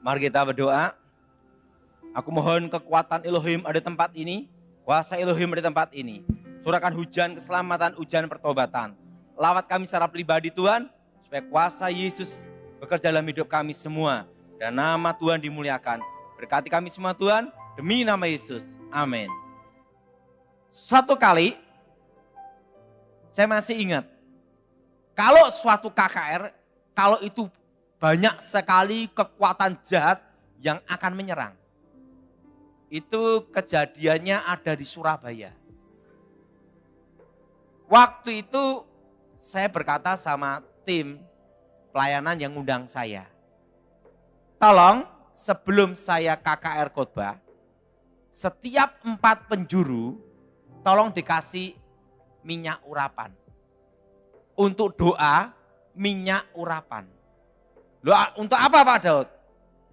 Mari kita berdoa. Aku mohon kekuatan Elohim ada tempat ini, kuasa Elohim ada tempat ini. Curahkan hujan keselamatan, hujan pertobatan. Lawat kami secara pribadi Tuhan, supaya kuasa Yesus bekerja dalam hidup kami semua. Dan nama Tuhan dimuliakan. Berkati kami semua Tuhan, demi nama Yesus. Amin. Suatu kali, saya masih ingat, kalau suatu KKR, kalau itu banyak sekali kekuatan jahat yang akan menyerang. Itu kejadiannya ada di Surabaya. Waktu itu saya berkata sama tim pelayanan yang ngundang saya. Tolong sebelum saya KKR khotbah, setiap 4 penjuru tolong dikasih minyak urapan. Untuk doa minyak urapan. Loh, untuk apa Pak Daud?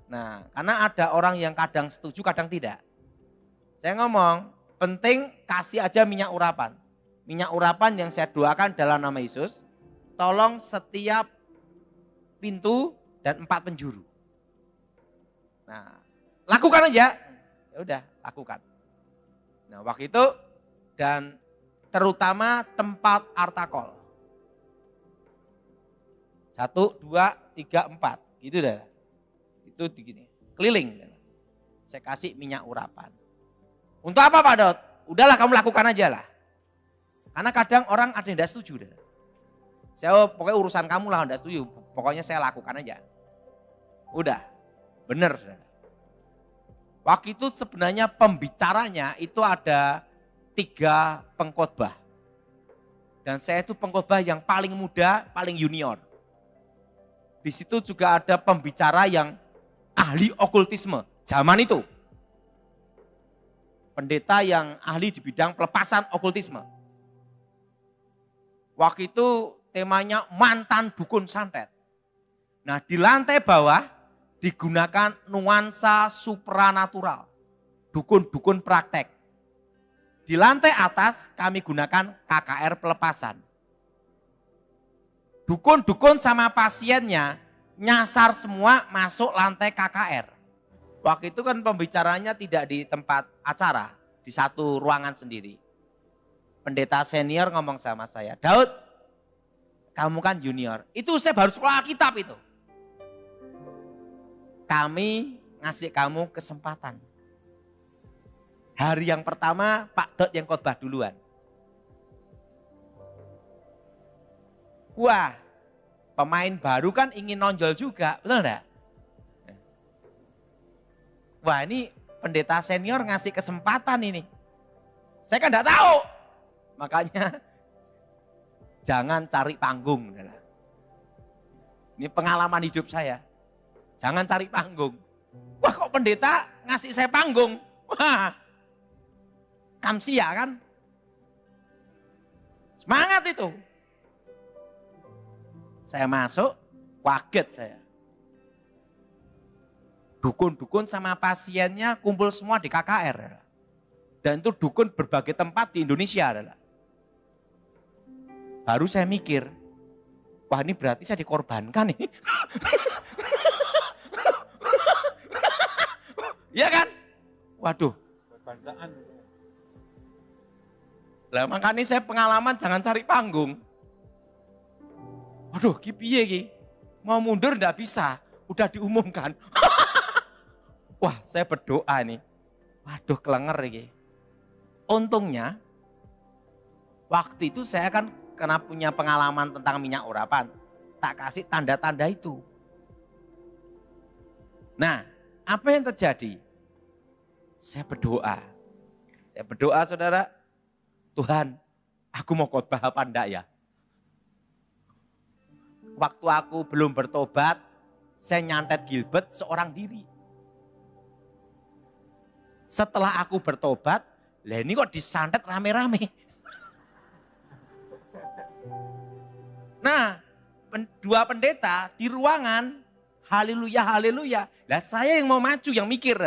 Nah, karena ada orang yang kadang setuju, kadang tidak. Saya ngomong, penting kasih aja minyak urapan. Minyak urapan yang saya doakan dalam nama Yesus, tolong setiap pintu dan 4 penjuru. Nah, lakukan aja. Ya udah, lakukan. Nah, waktu itu dan terutama tempat artakol. 1, 2, 3, 4, gitu dah. Itu begini, keliling. Saya kasih minyak urapan. Untuk apa Pak Daud? Udahlah kamu lakukan aja lah. Karena kadang orang ada yang tidak setuju. Saya pokoknya urusan kamu lah, tidak setuju. Pokoknya saya lakukan aja. Udah, benar. Waktu itu sebenarnya pembicaranya itu ada 3 pengkhotbah. Dan saya itu pengkhotbah yang paling muda, paling junior. Di situ juga ada pembicara yang ahli okultisme zaman itu. Pendeta yang ahli di bidang pelepasan okultisme. Waktu itu temanya mantan dukun santet. Nah, di lantai bawah digunakan nuansa supranatural. Dukun-dukun praktek. Di lantai atas kami gunakan KKR pelepasan. Dukun-dukun sama pasiennya nyasar semua masuk lantai KKR. Waktu itu kan pembicaranya tidak di tempat acara, di satu ruangan sendiri. Pendeta senior ngomong sama saya, Daud, kamu kan junior, itu saya baru sekolah kitab itu. Kami ngasih kamu kesempatan. Hari yang pertama Pak Daud yang khotbah duluan. Wah, pemain baru kan ingin nonjol juga, betul enggak? Wah, ini pendeta senior ngasih kesempatan ini. Saya kan enggak tahu. Makanya jangan cari panggung. Ini pengalaman hidup saya. Jangan cari panggung. Wah, kok pendeta ngasih saya panggung? Wah, kamsia kan? Semangat itu. Saya masuk, kaget saya. Dukun-dukun sama pasiennya kumpul semua di KKR. Dan itu dukun berbagai tempat di Indonesia. Baru saya mikir, wah ini berarti saya dikorbankan nih. Iya kan? Waduh. Lah makanya saya pengalaman jangan cari panggung. Waduh, piye iki? Mau mundur enggak bisa, udah diumumkan. Wah, saya berdoa nih. Waduh, kelenger iki. Untungnya waktu itu saya kan karena punya pengalaman tentang minyak urapan, tak kasih tanda-tanda itu. Nah, apa yang terjadi? Saya berdoa. Saya berdoa saudara, Tuhan, aku mau khotbah apa enggak ya? Waktu aku belum bertobat, saya nyantet Gilbert seorang diri. Setelah aku bertobat, lah ini kok disantet rame-rame. Nah, 2 pendeta di ruangan, haleluya, haleluya. Lah saya yang mau maju, yang mikir.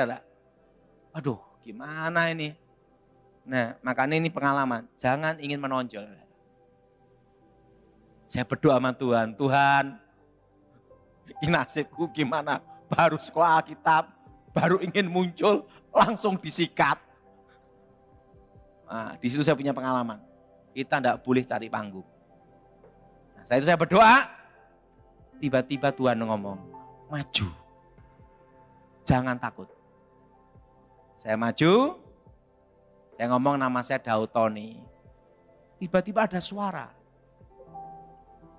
Aduh, gimana ini? Nah, makanya ini pengalaman, jangan ingin menonjol. Saya berdoa sama Tuhan, Tuhan, ini nasibku gimana? baru sekolah Alkitab, baru ingin muncul, langsung disikat. Nah, di situ saya punya pengalaman. Kita tidak boleh cari panggung. Nah, setelah itu saya berdoa, tiba-tiba Tuhan ngomong, maju. Jangan takut. Saya maju, saya ngomong nama saya Daud Tony. Tiba-tiba ada suara.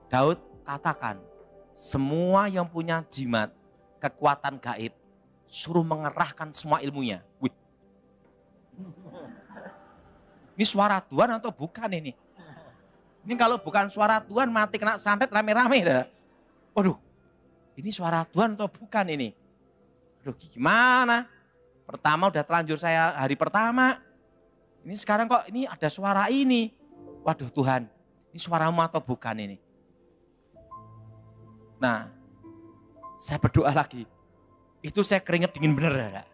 Daud katakan, semua yang punya jimat, kekuatan gaib, suruh mengerahkan semua ilmunya. Wih. Ini suara Tuhan atau bukan ini? Ini kalau bukan suara Tuhan mati kena santet rame-rame dah. Waduh, ini suara Tuhan atau bukan ini? Aduh gimana? Pertama udah terlanjur saya hari pertama. Ini sekarang kok ini ada suara ini. Waduh Tuhan, ini suaramu atau bukan ini? Nah, saya berdoa lagi. Itu saya keringet dingin bener.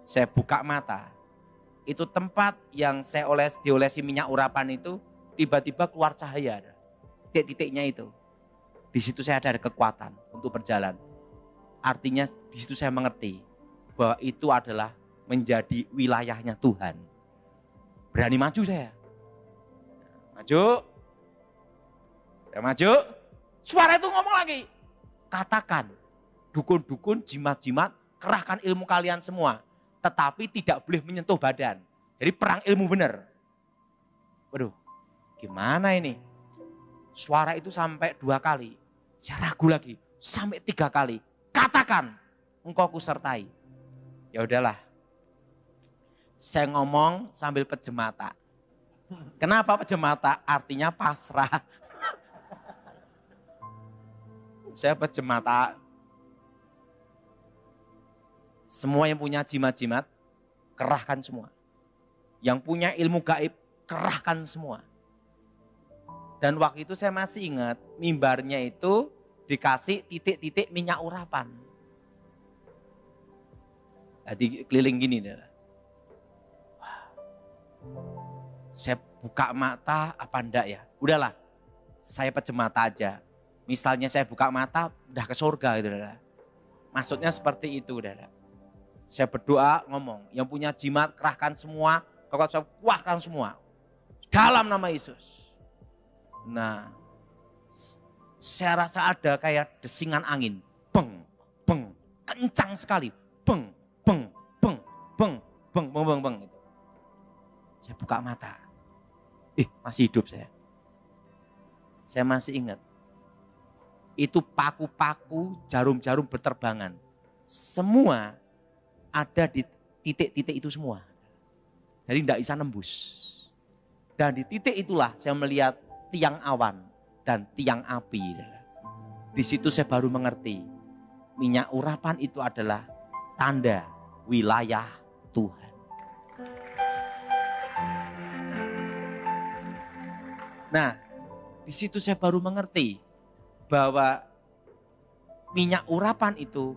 Saya buka mata. Itu tempat yang saya diolesi minyak urapan itu tiba-tiba keluar cahaya. Titik-titiknya itu. Di situ saya ada kekuatan untuk berjalan. Artinya di situ saya mengerti bahwa itu adalah menjadi wilayahnya Tuhan. Berani maju saya. Maju. Saya maju. Suara itu ngomong lagi. Katakan, dukun-dukun, jimat-jimat, kerahkan ilmu kalian semua. Tetapi tidak boleh menyentuh badan. Jadi perang ilmu benar. Waduh, gimana ini? Suara itu sampai 2 kali. Saya ragu lagi, sampai 3 kali. Katakan, engkau kusertai. Ya udahlah. Saya ngomong sambil pejem mata. Kenapa pejem mata? Artinya pasrah. Saya pejem mata. Semua yang punya jimat-jimat, kerahkan semua. Yang punya ilmu gaib, kerahkan semua. Dan waktu itu saya masih ingat, mimbarnya itu dikasih titik-titik minyak urapan. Jadi keliling gini. Saya buka mata apa enggak ya? Udahlah, saya pejem mata aja. Misalnya saya buka mata, udah ke surga gitu. Maksudnya seperti itu. Saya berdoa ngomong, yang punya jimat kerahkan semua, kuatkan semua. Dalam nama Yesus. Nah, saya rasa ada kayak desingan angin. Beng, beng, kencang sekali. Beng, beng, beng, beng, beng, beng, beng, beng. Saya buka mata. Masih hidup saya. Saya masih ingat. Itu paku-paku, jarum-jarum berterbangan. Semua ada di titik-titik itu semua. Jadi tidak bisa nembus. Dan di titik itulah saya melihat tiang awan dan tiang api. Di situ saya baru mengerti. Minyak urapan itu adalah tanda wilayah Tuhan. Nah, di situ saya baru mengerti bahwa minyak urapan itu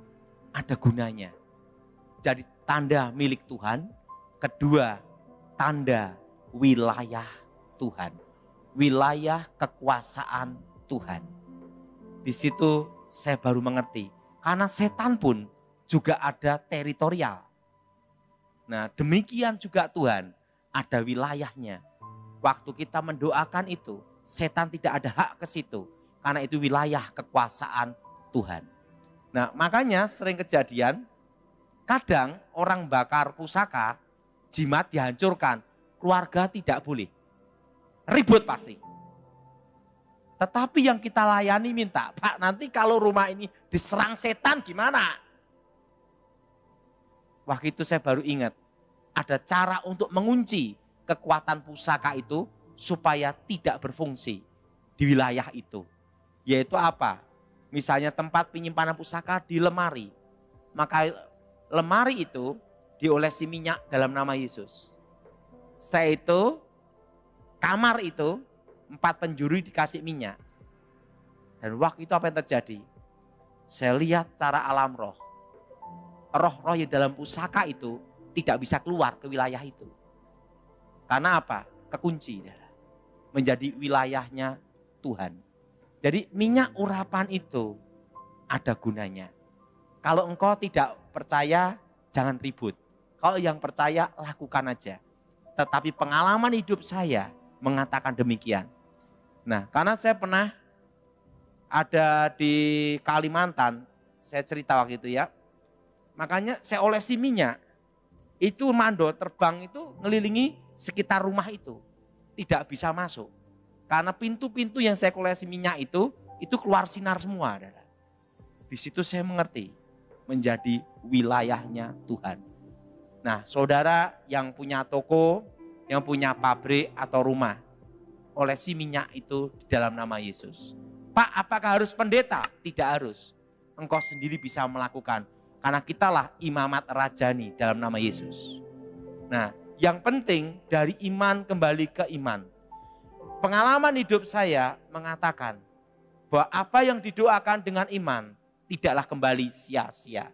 ada gunanya. Jadi tanda milik Tuhan, kedua tanda wilayah Tuhan, wilayah kekuasaan Tuhan. Di situ saya baru mengerti, karena setan pun juga ada teritorial. Nah demikian juga Tuhan, ada wilayahnya. Waktu kita mendoakan itu, setan tidak ada hak ke situ, karena itu wilayah kekuasaan Tuhan. Nah makanya sering kejadian, kadang orang bakar pusaka, jimat dihancurkan, keluarga tidak boleh. Ribut pasti. Tetapi yang kita layani minta, Pak nanti kalau rumah ini diserang setan gimana? Waktu itu saya baru ingat, ada cara untuk mengunci kekuatan pusaka itu supaya tidak berfungsi di wilayah itu. Yaitu apa? Misalnya tempat penyimpanan pusaka di lemari. Maka lemari itu diolesi minyak dalam nama Yesus. Setelah itu, kamar itu 4 penjuru dikasih minyak. Dan waktu itu apa yang terjadi? Saya lihat cara alam roh. Roh-roh yang dalam pusaka itu tidak bisa keluar ke wilayah itu. Karena apa? Kekunci. Menjadi wilayahnya Tuhan. Jadi minyak urapan itu ada gunanya. Kalau engkau tidak percaya, jangan ribut. Kalau yang percaya, lakukan aja. Tetapi pengalaman hidup saya mengatakan demikian. Nah, karena saya pernah ada di Kalimantan, saya cerita waktu itu ya. Makanya saya olesi minyak. Itu mando terbang itu ngelilingi sekitar rumah itu. Tidak bisa masuk. Karena pintu-pintu yang saya kolesi minyak itu keluar sinar semua. Di situ saya mengerti. Menjadi wilayahnya Tuhan. Nah, saudara yang punya toko, yang punya pabrik atau rumah, olesi minyak itu di dalam nama Yesus. Pak, apakah harus pendeta? Tidak harus. Engkau sendiri bisa melakukan. Karena kitalah imamat rajani dalam nama Yesus. Nah, yang penting dari iman kembali ke iman. Pengalaman hidup saya mengatakan bahwa apa yang didoakan dengan iman tidaklah kembali sia-sia.